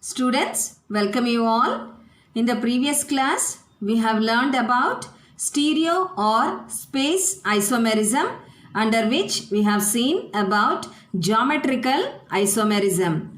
Students, welcome you all. In the previous class, we have learned about stereo or space isomerism, under which we have seen about geometrical isomerism.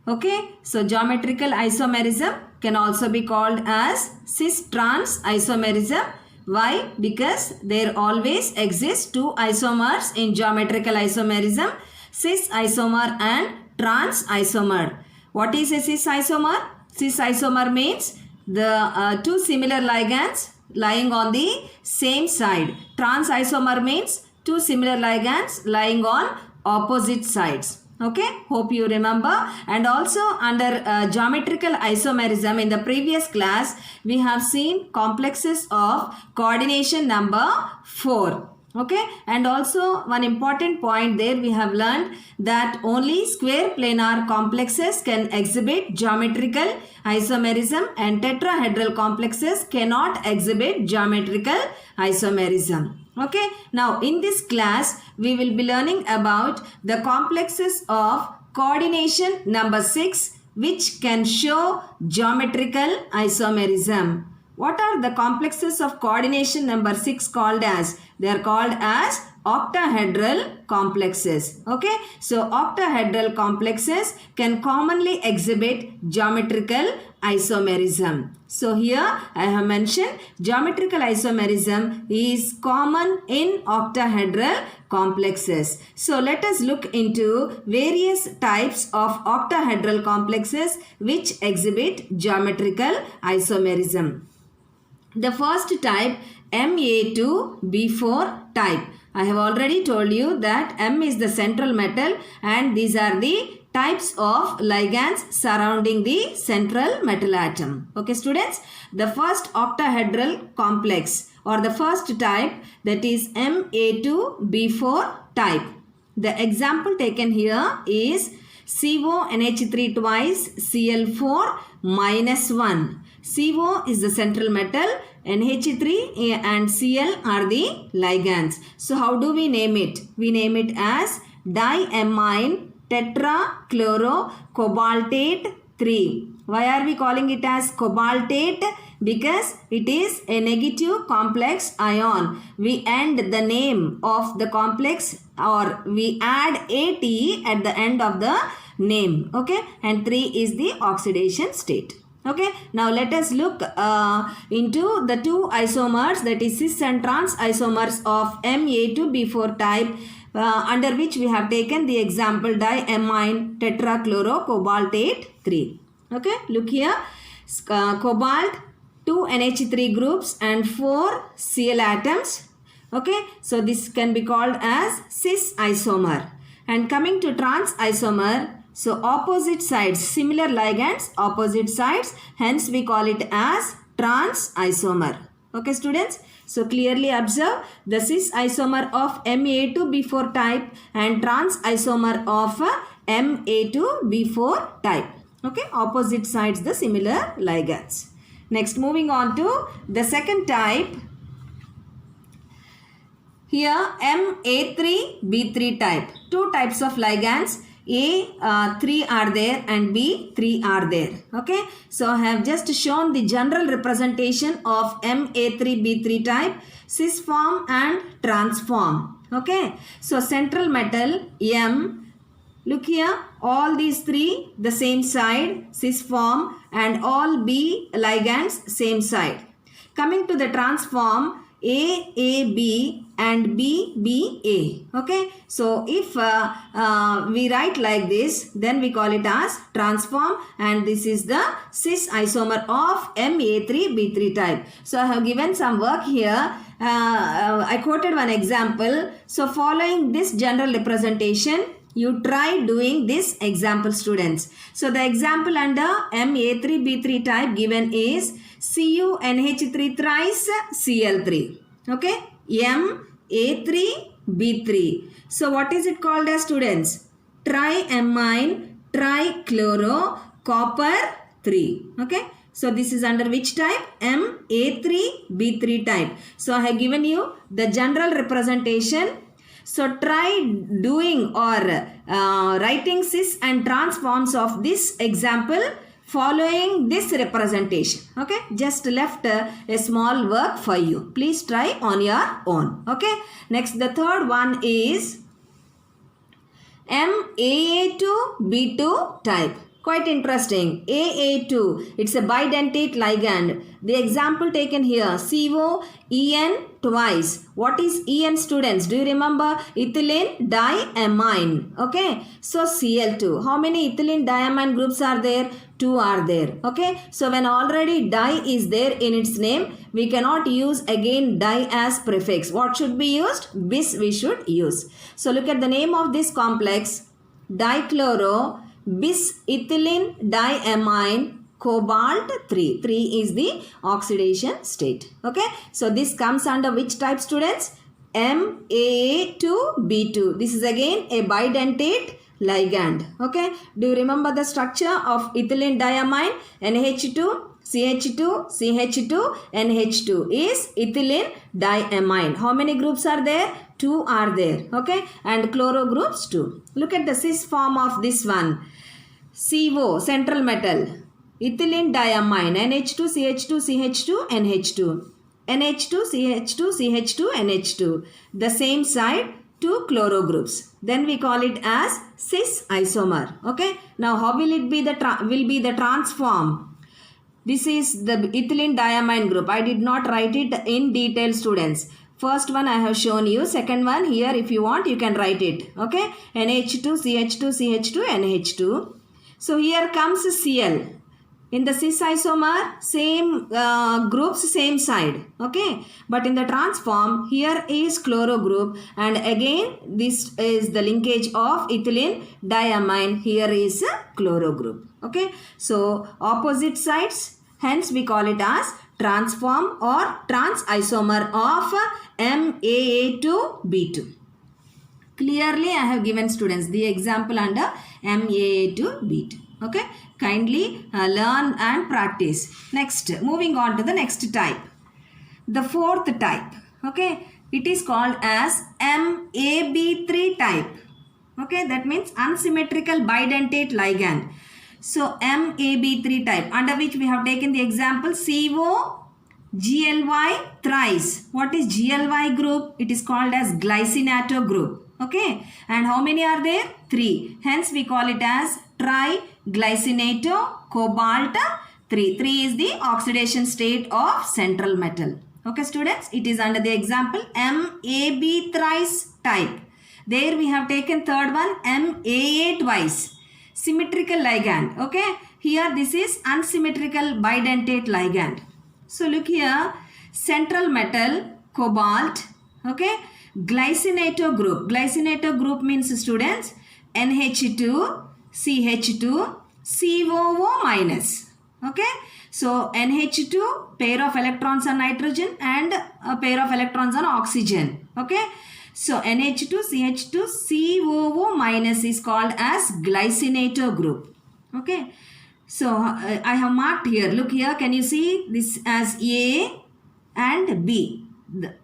Okay, so geometrical isomerism can also be called as cis-trans isomerism. Why? Because there always exist two isomers in geometrical isomerism, cis isomer and trans isomer. What is a cis isomer? Cis isomer means the two similar ligands lying on the same side. Trans isomer means two similar ligands lying on opposite sides. Okay, hope you remember. And also under geometrical isomerism in the previous class, we have seen complexes of coordination number 4. Okay, and also one important point there, we have learned that only square planar complexes can exhibit geometrical isomerism and tetrahedral complexes cannot exhibit geometrical isomerism. Okay, now in this class we will be learning about the complexes of coordination number 6 which can show geometrical isomerism. What are the complexes of coordination number 6 called as? They are called as octahedral complexes. Okay, so octahedral complexes can commonly exhibit geometrical isomerism. So here I have mentioned geometrical isomerism is common in octahedral complexes. So let us look into various types of octahedral complexes which exhibit geometrical isomerism. The first type, Ma2B4 type. I have already told you that M is the central metal and these are the types of ligands surrounding the central metal atom. Okay students, the first octahedral complex or the first type, that is Ma2B4 type. The example taken here is CONH3 twice Cl4 minus 1. CO is the central metal, NH3 and Cl are the ligands. So how do we name it? We name it as diamine tetrachlorocobaltate 3. Why are we calling it as cobaltate? Because it is a negative complex ion. We end the name of the complex or we add AT at the end of the name. Okay, and 3 is the oxidation state. Okay, now let us look into the two isomers, that is cis and trans isomers of Ma2B4 type, under which we have taken the example diamine tetrachlorocobaltate 3. Okay, look here, cobalt, 2 NH3 groups and 4 Cl atoms. Okay, so this can be called as cis isomer. And coming to trans isomer, so opposite sides, similar ligands, opposite sides, hence we call it as trans isomer. Okay students, so clearly observe the cis isomer of Ma2B4 type and trans isomer of Ma2B4 type. Okay, opposite sides the similar ligands. Next, moving on to the second type. Here Ma3B3 type. Two types of ligands. A3 are there and B3 are there. Okay, so I have just shown the general representation of Ma3B3 type, cis form and trans form. Okay, so central metal M, look here, all these three the same side, cis form, and all B ligands same side. Coming to the trans form, AB and BBA. Okay, so if we write like this, then we call it as transform, and this is the cis isomer of Ma3B3 type. So I have given some work here. I quoted one example. So following this general representation, you try doing this example students. So the example under Ma3B3 type given is CuNH3 thrice Cl3. Okay, Ma3B3. So what is it called as students? Triamine trichloro copper 3. Okay, so this is under which type? Ma3B3 type. So I have given you the general representation. So try doing or writing cis and trans forms of this example following this representation. Okay, just left a small work for you. Please try on your own. Okay, next the third one is MAA2B2 type. Quite interesting. AA2, it's a bidentate ligand. The example taken here, COEN twice. What is EN, students? Do you remember? Ethylene diamine. Okay, so Cl2. How many ethylene diamine groups are there? 2 are there. Okay, so when already di is there in its name, we cannot use again di as prefix. What should be used? Bis we should use. So look at the name of this complex. Dichloro bis ethylene diamine cobalt 3. 3 is the oxidation state. Okay, so this comes under which type, students? MAA2B2. This is again a bidentate ligand. Okay, do you remember the structure of ethylene diamine? NH2 CH2 CH2 NH2 is ethylene diamine. How many groups are there? 2 are there. Okay, and chloro groups 2. Look at the cis form of this one. CO, central metal, ethylene diamine, NH2 CH2 CH2 NH2, NH2 CH2 CH2 NH2. The same side, 2 chloro groups. Then we call it as cis isomer. Okay, now how will it be the transform? This is the ethylene diamine group. I did not write it in detail, students. First one I have shown you. Second one here, if you want, you can write it. Okay, NH2 CH2 CH2 NH2. So here comes Cl. In the cis isomer, same groups, same side. Okay, but in the transform, here is chloro group, and again this is the linkage of ethylene diamine. Here is chloro group. Okay, so opposite sides. Hence we call it as transform or trans isomer of MAA2B2. Clearly I have given students the example under MAA2B2. Okay, kindly learn and practice. Next, moving on to the next type. The fourth type. Okay, it is called as MAB3 type. Okay, that means unsymmetrical bidentate ligand. So MAB3 type, under which we have taken the example CO GLY thrice. What is GLY group? It is called as glycinato group. Okay, and how many are there? 3. Hence we call it as triglycinato cobalt 3. 3 is the oxidation state of central metal. Okay, students, it is under the example MAB thrice type. There we have taken third one, MAA twice. Symmetrical ligand. Okay, here this is unsymmetrical bidentate ligand. So look here, central metal cobalt. Okay, glycinato group. Glycinato group means, students, NH2 CH2 COO minus. Okay, so NH2, pair of electrons on nitrogen and a pair of electrons on oxygen. Okay, so NH2 CH2 COO minus is called as glycinato group. Okay, so I have marked here. Look here, can you see this as A and B?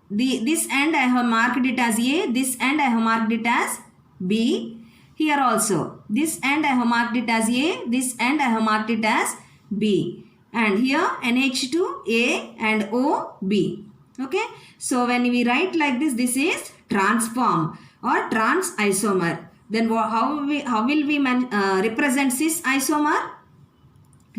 This end I have marked it as A, this end I have marked it as B. Here also, this end I have marked it as A, this end I have marked it as B. And here NH2 A and O B. Okay, so when we write like this, this is transform or trans isomer. Then how will we represent cis isomer?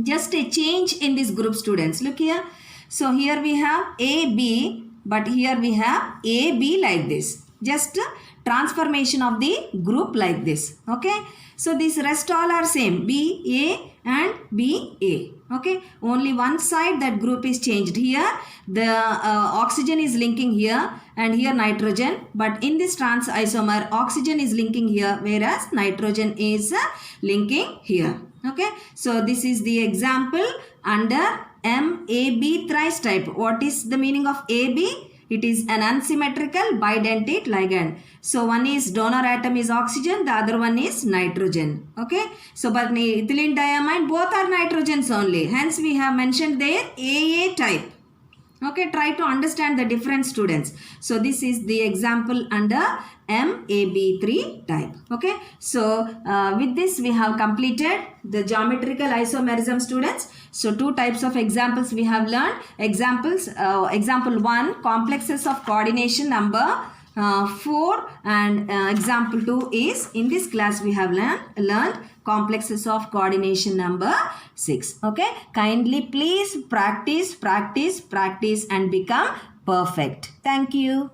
Just a change in this group, students. Look here. So here we have AB, but here we have AB like this. Just transformation of the group like this. Okay, so these rest all are same, BA and BA. Okay, only one side that group is changed. Here the oxygen is linking here and here nitrogen, but in this trans isomer oxygen is linking here whereas nitrogen is linking here. Okay, so this is the example under MAB thrice type. What is the meaning of AB? It is an unsymmetrical bidentate ligand. So one is donor atom is oxygen, the other one is nitrogen. Okay, so but ethylene diamine, both are nitrogens only. Hence we have mentioned there AA type. Okay, try to understand the difference, students. So this is the example under MAB3 type. Okay, so with this we have completed the geometrical isomerism, students. So two types of examples we have learned. Examples, example 1, complexes of coordination number 4, and example 2 is, in this class we have learned complexes of coordination number 6. Okay, kindly please practice and become perfect. Thank you.